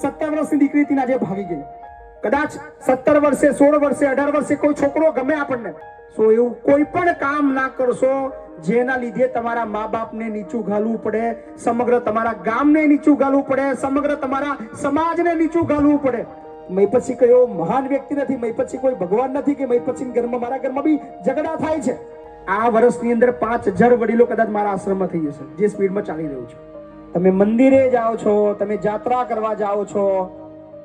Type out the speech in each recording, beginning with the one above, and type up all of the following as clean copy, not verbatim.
17 વર્ષની દીકરી હતી આજે ભાગી ગઈ. કદાચ 17 વર્ષે 16 વર્ષે 18 વર્ષે કોઈ છોકરો ગમે આપણને, સો એવું કોઈ પણ કામ ના કરશો જેના લીધે તમારા મા બાપને નીચું ઘાલવું પડે, સમગ્ર તમારા ગામને નીચું ઘાલવું પડે, સમગ્ર તમારા સમાજને નીચું ઘાલવું પડે. મહીપતસિંહ કયો મહાન વ્યક્તિ નથી, મહીપતસિંહ કોઈ ભગવાન નથી કે મહીપતસિંહ ઘરમાં મારા ઘરમાં બી ઝઘડા થાય છે. આ વર્ષની અંદર 5000 વડીલો કદાચ મારા આશ્રમમાં થઈ જશે, જે સ્પીડમાં ચાલી રહ્યું છે. તમે મંદિરે જાઓ છો, તમે જાત્રા કરવા જાઓ છો,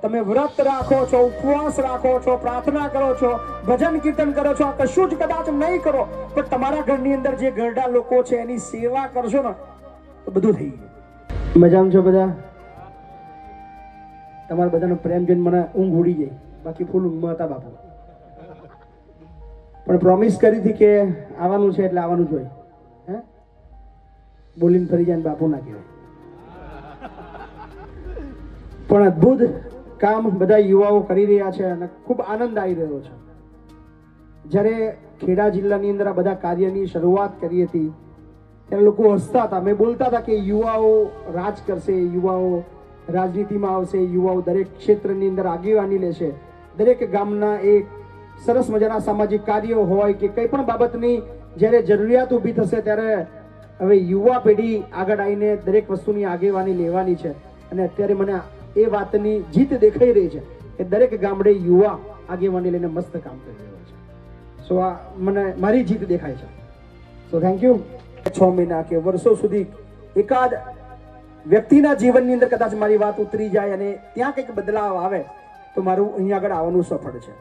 તમે વ્રત રાખો છો, ઉપવાસ રાખો છો, પ્રાર્થના કરો છો, ભજન કીર્તન કરો છો, આ કશું જ કદાચ નહીં કરો, પણ તમારા ઘરની અંદર જે ઘરડા લોકો છે એની સેવા કરશો ને તો બધું થઈ ગયું. મજામાં છો બધા? તમારા બધાનો પ્રેમ જોઈને મને ઊંઘ ઉડી ગઈ, બાકી ફૂલ ઊંઘમાં હતા બાપુ. પણ પ્રોમિસ કરી હતી કે આવવાનું છે એટલે આવવાનું જ હોય. હે બોલીને ફરી જાય બાપુ ના કહેવાય. પણ અદ્ભુત કામ બધા યુવાઓ કરી રહ્યા છે અને ખૂબ આનંદ આવી રહ્યો છે. જ્યારે ખેડા જિલ્લાની અંદર આ બધા કાર્યની શરૂઆત કરી હતી ત્યારે લોકો હસતા હતા. મેં બોલતા હતા કે યુવાઓ રાજ કરશે, યુવાઓ રાજનીતિમાં આવશે, યુવાઓ દરેક ક્ષેત્રની અંદર આગેવાની લેશે, દરેક ગામના એક સરસ મજાના સામાજિક કાર્યો હોય કે કંઈ પણ બાબતની જ્યારે જરૂરિયાત ઊભી થશે ત્યારે હવે યુવા પેઢી આગળ આવીને દરેક વસ્તુની આગેવાની લેવાની છે. અને અત્યારે મને એ વાતની જીત દેખાઈ રહી છે કે દરેક ગામડે યુવા આગેવાની લઈને મસ્ત કામ કરી રહ્યો છે. સો આ મને મારી જીત દેખાય છે. So thank you. 6 મહિના કે વર્ષો સુધી એકાદ વ્યક્તિના જીવનની અંદર કદાચ મારી વાત ઉતરી જાય અને ત્યાં કંઈક બદલાવ આવે તો મારું અહીંયા આગળ આવવાનું સફળ છે.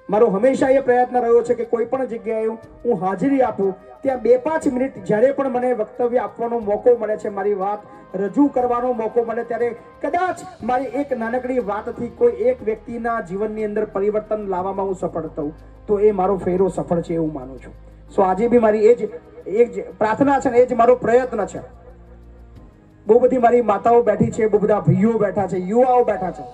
મારો હંમેશા એ પ્રયત્ન રહ્યો છે કે કોઈ પણ જગ્યાએ હું હાજરી આપું ત્યાં 2-5 મિનિટ જ્યારે પણ મને વક્તવ્ય આપવાનો મોકો મળે છે, મારી વાત રજૂ કરવાનો મોકો મળે ત્યારે કદાચ મારી એક નાનકડી વાતથી કોઈ એક વ્યક્તિના જીવનની અંદર પરિવર્તન લાવવામાં હું સફળ થઉં તો એ મારો ફેરો સફળ છે એવું માનું છું. સો આજે બી મારી એ જ પ્રાર્થના છે ને એ જ મારો પ્રયત્ન છે. બહુ બધી મારી માતાઓ બેઠી છે, બહુ બધા ભાઈઓ બેઠા છે, યુવાઓ બેઠા છે.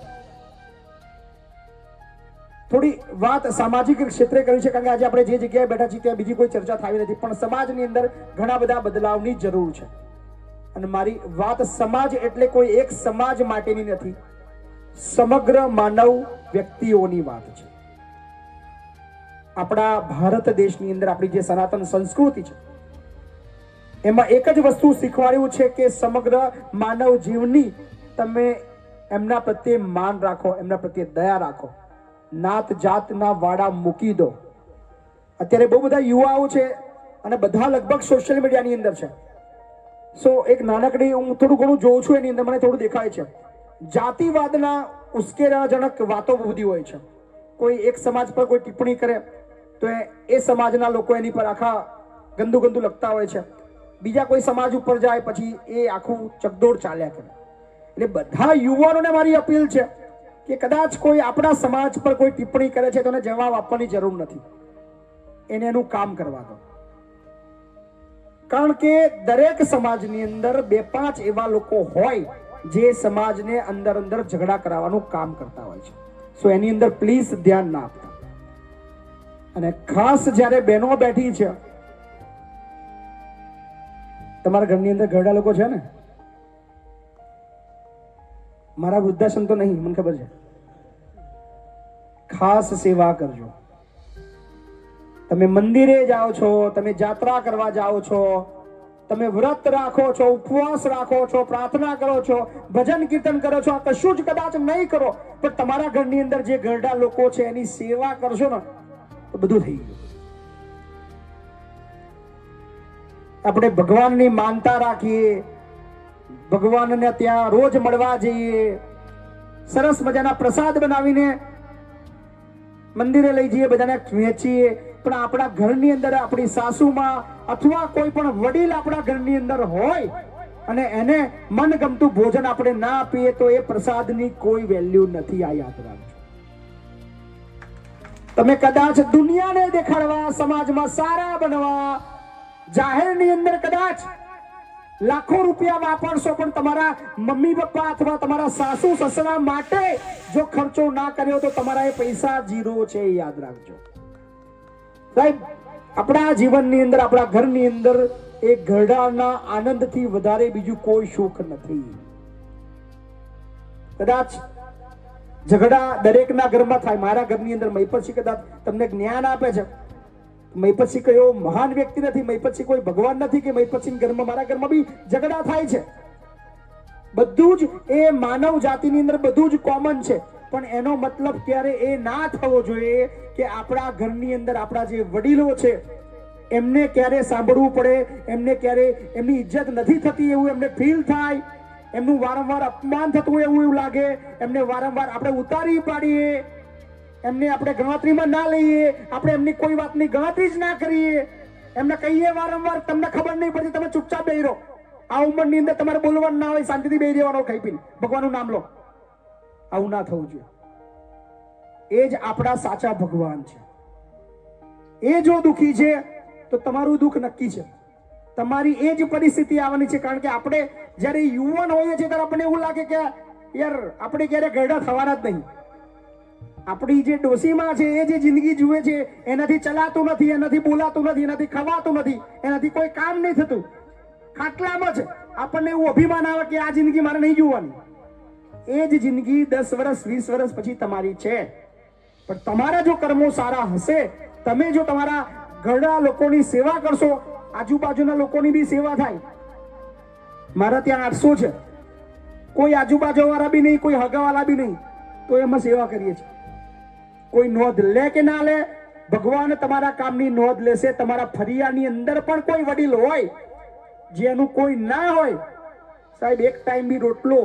થોડી વાત સામાજિક ક્ષેત્રે કરી છે કારણ કે આજે આપણે જે જગ્યાએ બેઠા છીએ ત્યાં બીજી કોઈ ચર્ચા થઈ નથી, પણ સમાજની અંદર ઘણા બધા બદલાવની જરૂર છે. અને મારી વાત સમાજ એટલે કોઈ એક સમાજ માટેની નથી, સમગ્ર માનવ વ્યક્તિઓની વાત છે. આપણા ભારત દેશની અંદર આપણી જે સનાતન સંસ્કૃતિ છે એમાં એક જ વસ્તુ શીખવાડ્યું છે કે સમગ્ર માનવ જીવની તમે એમના પ્રત્યે માન રાખો, એમના પ્રત્યે દયા રાખો, નાત જાતના વાડા મૂકી દો. અત્યારે બહુ બધા યુવાઓ છે અને બધા લગભગ સોશિયલ મીડિયાની અંદર છે. સો એક નાનકડી હું થોડું ઘણું જોઉં છું એની અંદર મને થોડું દેખાય છે જાતિવાદના ઉશ્કેરણાજનક વાતો બધી હોય છે. કોઈ એક સમાજ પર કોઈ ટિપ્પણી કરે તો એ સમાજના લોકો એની પર આખા ગંદુ ગંદુ લખતા હોય છે. બીજા કોઈ સમાજ ઉપર જાય પછી એ આખું ચકદોડ ચાલ્યા કરે. એટલે બધા યુવાનોને મારી અપીલ છે કે કદાચ કોઈ આપણા સમાજ પર કોઈ ટિપ્પણી કરે છે તો એને જવાબ આપવાની જરૂર નથી, એને એનું કામ કરવા દો. કારણ કે દરેક સમાજની અંદર 2-5 એવા લોકો હોય જે સમાજને અંદર અંદર ઝઘડા કરાવવાનું કામ કરતા હોય છે. સો એની અંદર પ્લીઝ ધ્યાન ના આપતા. અને ખાસ જ્યારે બહેનો બેઠી છે, તમારા ઘરની અંદર ઘરડા લોકો છે ને? મારા વૃદ્ધાશ્રમ તો નહીં, મને ખબર છે. ખાસ સેવા કરજો. તમે મંદિરે જાઓ છો, તમે જાત્રા કરવા જાઓ છો, તમે વ્રત રાખો છો, ઉપવાસ રાખો છો, પ્રાર્થના કરો છો, ભજન કીર્તન કરો છો, આ કશું જ કદાચ નહીં કરો, પણ તમારા ઘરની અંદર જે ઘરડા લોકો છે એની સેવા કરશો ને તો બધું થઈ ગયું. આપણે ભગવાનની માનતા રાખીએ, ભગવાનને ત્યાં રોજ મળવા જઈએ, સરસ મજાના પ્રસાદ બનાવીને મંદિરે લઈ જઈએ, બધાને વહેંચીએ, પણ આપણા ઘરની અંદર આપણી સાસુમાં અથવા કોઈ પણ વડીલ આપણા ઘરની અંદર હોય અને એને મનગમતું ભોજન આપણે ના આપીએ તો એ પ્રસાદની કોઈ વેલ્યુ નથી. આ યાદ રાખજો. તમે કદાચ દુનિયાને દેખાડવા, સમાજમાં સારા બનવા, જાહેરની અંદર કદાચ લાખો રૂપિયા વાપરશો પણ તમારા મમ્મી પપ્પા અથવા તમારા સાસુ સસરા માટે જો ખર્ચો ના કર્યો તો તમારા એ પૈસા ઝીરો છે, યાદ રાખજો. સાહેબ, આપણા જીવનની અંદર, આપણા ઘરની અંદર એક ઘરડાના આનંદથી વધારે બીજું કોઈ સુખ નથી. કદાચ ઝઘડા દરેકના ઘરમાં થાય. મારા ઘરની અંદર મહિપતસિંહ કદાચ તમને જ્ઞાન આપે છે. મહિપતસિંહ કયો મહાન વ્યક્તિ નથી, મહિપતસિંહ કોઈ ભગવાન નથી કે મહિપતસિંહ ઘરમાં, મારા ઘરમાં બી ઝઘડા થાય છે. બધું જ એ માનવ જાતિની અંદર બધું જ કોમન છે. પણ એનો મતલબ ક્યારે એ ના થવો જોઈએ કે આપણા ઘરની અંદર આપણા જે વડીલો છે એમને ક્યારે સાંભળવું પડે, એમને ક્યારે એમની ઇજ્જત નથી થતી એવું એમને ફીલ થાય, એમનું વારંવાર અપમાન થતું હોય એવું લાગે, એમને વારંવાર આપણે ઉતારી પાડીએ, એમને આપણે ગણતરીમાં ના લઈએ, આપણે એમની કોઈ વાતની ગણતરી જ ના કરીએ, એમને કહીએ વારંવાર તમને ખબર નહીં પડતી, તમે ચૂપચાપ બેહી રહો. આ ઉંમરની અંદર તમારે બોલવાનું ના હોય, શાંતિથી બેહી રહેવાનો, ખાઈ પીને ભગવાનનું નામ લો. આવું ના થવું જોઈએ. એ જ આપણા સાચા ભગવાન છે. એ જો દુખી છે તો તમારું દુઃખ નક્કી છે. તમારી એ જ પરિસ્થિતિ આવવાની છે. કારણ કે આપણે જ્યારે યુવાન હોઈએ છીએ ત્યારે આપણને એવું લાગે કે યાર આપણે ક્યારે ગરડા થવાના જ નહીં. આપણી જે ડોસીમાં છે એ જે જિંદગી જુએ છે એનાથી ચલાતું નથી, એનાથી બોલાતું નથી, એનાથી ખવાતું નથી, એનાથી કોઈ કામ નહીં થતું. ખાટલામાં છે આપણને એવું અભિમાન આવે કે આ જિંદગી મારે નહીં જોવાની. એ જ જિંદગી 10 વર્ષ 20 વર્ષ પછી તમારી છે. પણ તમારા જો કર્મો સારા હશે, તમે જો તમારા ઘરડા લોકોની સેવા કરશો, આજુબાજુના લોકોની બી સેવા થાય. મારા ત્યાં 800 છે, કોઈ આજુબાજુ વાળા બી નહીં, કોઈ હગાવાળા બી નહીં, તો એમાં સેવા કરીએ છીએ. કોઈ નોંધ લે કે ના લે, ભગવાન તમારા કામની નોંધ લેશે. તમારા ફરિયાની અંદર પણ કોઈ વડીલ હોય, જેનું કોઈ ના હોય, સાહેબ એક ટાઈમ બી રોટલો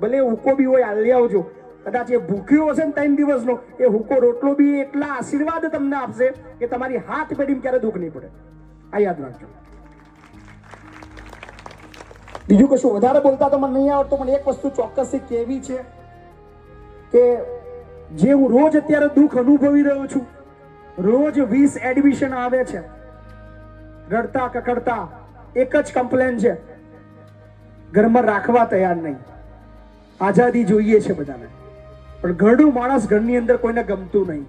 ભલે હુકો બી હોય હાલી આવજો. કદાચ એ ભૂખ્યો હશે ને 3 દિવસનો, એ હુકો રોટલો બી એટલા આશીર્વાદ તમને આપશે કે તમારી હાથ પેઢીમાં ક્યારે દુઃખ નહીં પડે. આ યાદ રાખજો. બીજું કશું વધારે બોલતા તો મને નહીં આવડતું, પણ એક વસ્તુ ચોક્કસથી કહેવી છે કે જે હું રોજ અત્યારે દુઃખ અનુભવી રહ્યો છું, રોજ 20 એડમિશન આવે છે, રડતા કકડતા એક જ કમ્પ્લેન છે, ઘરમાં રાખવા તૈયાર નહીં. આઝાદી જોઈએ છે બધાને, પણ ઘરડું માણસ ઘરની અંદર કોઈને ગમતું નહીં.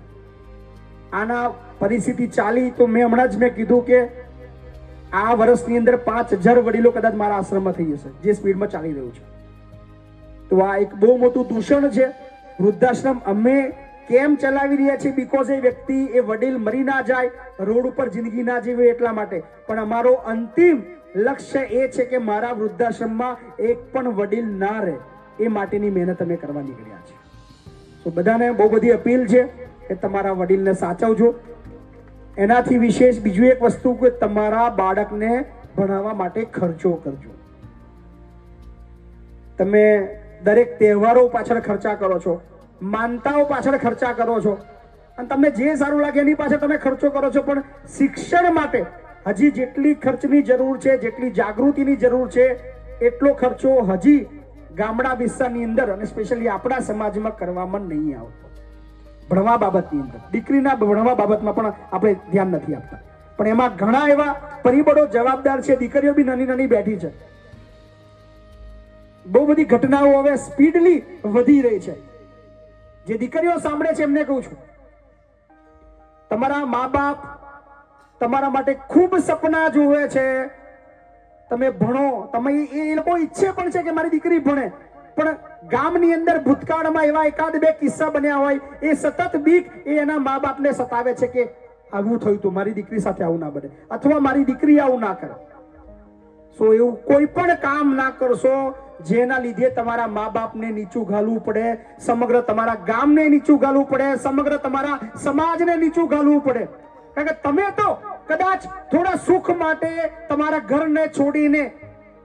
આના પરિસ્થિતિ ચાલી તો મેં હમણાં જ કીધું કે આ વર્ષની અંદર 5000 વડીલો કદાચ મારા આશ્રમમાં થઈ જશે, જે સ્પીડમાં ચાલી રહ્યું છે. તો આ એક બહુ મોટું દૂષણ છે. વૃદ્ધાશ્રમ અમે કેમ ચલાવી રહ્યા છીએ? બીકોઝ એ વ્યક્તિ, એ વડીલ મરી ના જાય, રોડ ઉપર જિંદગી ના જીવે એટલા માટે. પણ અમારો અંતિમ લક્ષ્ય એ છે કે મારા વૃદ્ધાશ્રમમાં એક પણ વડીલ ના રહે, એ માટેની મહેનત અમે કરવા નીકળ્યા છીએ. તો બધાને બહુ બધી અપીલ છે કે તમારા વડીલને સાચવજો. એનાથી વિશેષ બીજું એક વસ્તુ કે તમારા બાળકને ભણાવવા માટે ખર્ચો કરજો. તમે દરેક તહેવારો પાછળ ખર્ચા કરો છો, માનતાઓ પાછળ ખર્ચા કરો છો, અને તમને જે સારું લાગે એની પાછળ તમે ખર્ચો કરો છો. પણ શિક્ષણ માટે હજી જેટલી ખર્ચની જરૂર છે, જેટલી જાગૃતિની જરૂર છે, એટલો ખર્ચો હજી ગામડા વિસ્તારની અંદર અને સ્પેશિયલી આપણા સમાજમાં કરવામાં નહીં આવતો. ભણવા બાબતની અંદર, દીકરીના ભણવા બાબતમાં પણ આપણે ધ્યાન નથી આપતા. પણ એમાં ઘણા એવા પરિબળો જવાબદાર છે. દીકરીઓ બી નાની નાની બેઠી છે. બહુ બધી ઘટનાઓ હવે સ્પીડલી વધી રહી છે. જે દીકરીઓ સાંભળે છે એમને કહું છું, તમારા મા બાપ તમારા માટે ખૂબ સપના જોવે છે, તમે ભણો, તમે એ લોકો ઈચ્છે પણ છે કે મારી દીકરી ભણે. પણ ગામની અંદર ભૂતકાળમાં એવા એકાદ બે કિસ્સા બન્યા હોય, એ સતત બીક એ એના મા બાપને સતાવે છે કે આવું થયું તો મારી દીકરી સાથે આવું ના બને, અથવા મારી દીકરી આવું ના કરે. સો એવું કોઈ પણ કામ ના કરશો જેના લીધે તમારા મા બાપને નીચું ઘાલવું પડે, સમગ્ર તમારા ગામને નીચું ઘાલવું પડે, સમગ્ર તમારા સમાજને નીચું ઘાલવું પડે. કારણ કે તમે તો કદાચ થોડા સુખ માટે તમારા ઘરને છોડીને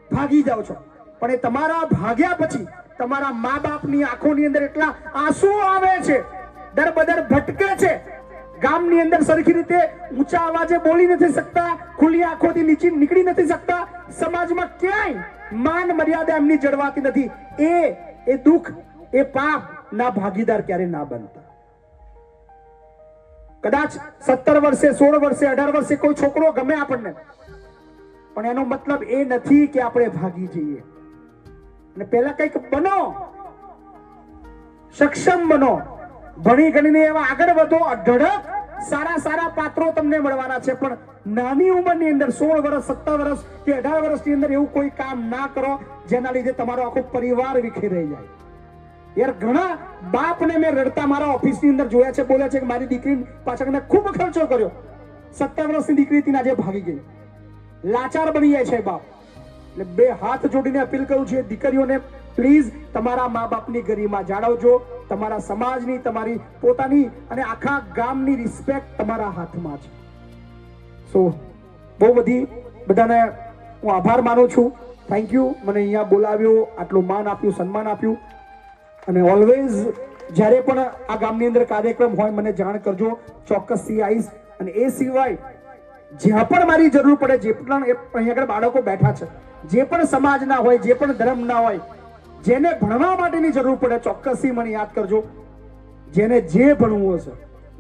ભાગી જાઓ છો, પણ એ તમારા ભાગ્યા પછી તમારા મા બાપની આંખોની અંદર એટલા આંસુ આવે છે, દરબદર ભટકે છે, ગામની અંદર સરખી રીતે ઊંચા અવાજે બોલી નથી શકતા, ખુલ્લી આંખોથી નીચે નીકળી નથી શકતા, સમાજમાં ક્યાંય માન મર્યાદા એમની જળવાતી નથી. એ દુઃખ, એ પાપ ના ભાગીદાર ક્યારે ના બનતા. કદાચ 17 વર્ષે 16 વર્ષે 18 વર્ષે કોઈ છોકરો ગમે આપણને, પણ એનો મતલબ એ નથી કે આપણે ભાગી જઈએ. અને પહેલા કંઈક બનો, સક્ષમ બનો, ભણી ગણીને એવા આગળ વધો, અઢળક સારા સારા પાત્રો તમને મળવાના છે. પણ નાની ઉંમરની અંદર 16 વર્ષ 17 વર્ષ કે 18 વર્ષની અંદર એવું કોઈ કામ ના કરો જેના લીધે તમારો આખો પરિવાર વિખેરાઈ જાય. યાર ઘણા બાપને મેં રડતા મારા ઓફિસની અંદર જોયા છે, બોલે છે કે મારી દીકરી પાછળ મેં ખૂબ ખર્ચો કર્યો, 17 વર્ષની દીકરી હતી આજે ભાગી ગઈ, લાચાર બની જાય છે બાપ. એટલે બે હાથ જોડીને અપીલ કરું છું દીકરીઓને, પ્લીઝ તમારા મા બાપની ગરિમા જાળવજો, તમારા સમાજની, તમારી પોતાની અને આખા ગામની રિસ્પેક્ટ તમારા હાથમાં છે. સો બહુ બધી બધાને હું આભાર માનું છું. થેન્ક યુ, મને અહીંયા બોલાવ્યો, આટલું માન આપ્યું, સન્માન આપ્યું. અને ઓલવેઝ જ્યારે પણ આ ગામની અંદર કાર્યક્રમ હોય મને જાણ કરજો, ચોક્કસથી આવીશ. અને એ સિવાય જ્યાં પણ મારી જરૂર પડે, જે પણ અહીંયા આગળ બાળકો બેઠા છે, જે પણ સમાજના હોય, જે પણ ધર્મના હોય, જેને ભણવા માટેની જરૂર પડે ચોક્કસથી મને યાદ કરજો. જેને જે ભણવું હશે,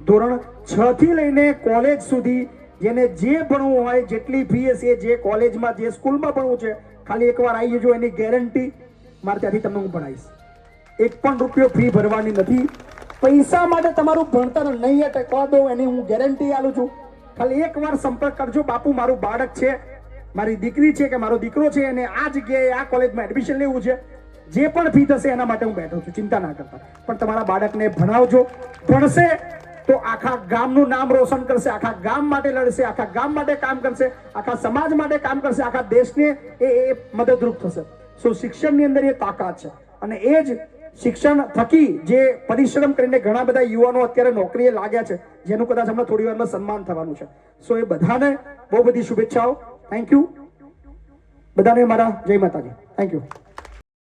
ધોરણ 6 થી લઈને કોલેજ સુધી જેને જે ભણવું હોય, જેટલી ફી હશે, જે કોલેજમાં જે સ્કૂલમાં ભણવું છે, ખાલી એકવાર આવી જજો, એની ગેરંટી મારે ત્યાંથી તમને હું ભણાવીશ. 1 પણ રૂપિયો ફી ભરવાની નથી. પૈસા માટે તમારું ભણતર નહીં અટકવા દો એની હું ગેરંટી આલું છું. ખાલી એકવાર સંપર્ક કરજો, બાપુ મારું બાળક છે, મારી દીકરી છે કે મારો દીકરો છે અને આ જગ્યાએ આ કોલેજમાં એડમિશન લેવું છે, જે પણ ફી થશે એના માટે હું બેઠો છું, ચિંતા ના કરતા. પણ તમારા બાળકને ભણાવજો, ભણશે તો આખા ગામનું નામ રોશન કરશે, આખા ગામ માટે લડશે, આખા ગામ માટે કામ કરશે, આખા સમાજ માટે કામ કરશે, આખા દેશને એ મદદરૂપ થશે. સો શિક્ષણની અંદર એ તાકાત છે અને એ જ શિક્ષણ થકી જે પરિશ્રમ કરીને ઘણા બધા યુવાનો અત્યારે નોકરીએ લાગ્યા છે, જેનું કદાચ હમણાં થોડી વારમાં સન્માન થવાનું છે. સો એ બધાને બહુ બધી શુભેચ્છાઓ. થેન્ક યુ બધાને, મારા જય માતાજી. Thank you.